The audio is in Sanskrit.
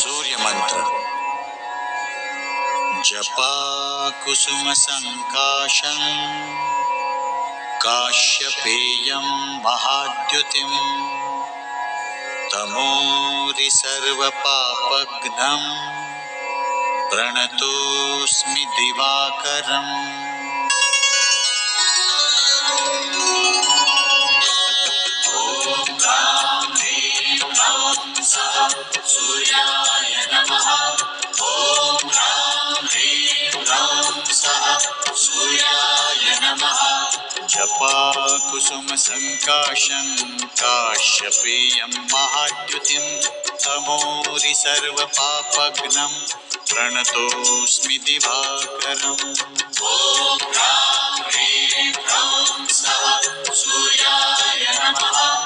सूर्यमन्त्रम् जपाकुसुमसङ्काशं काश्यपेयं महाद्युतिं तमोरिसर्वपापघ्नं प्रणतोऽस्मि दिवाकरम्। सूर्याय नमः। ॐ ह्रां ह्रीं ह्रौं सः सूर्याय नमः। जपाकुसुमसङ्काशं काश्यपेयं महाद्युतिं तमोरिसर्वपापघ्नं प्रणतोऽस्मि दिवाकरम्। ॐ ह्रां ह्रीं ह्रौं सः सूर्याय नमः।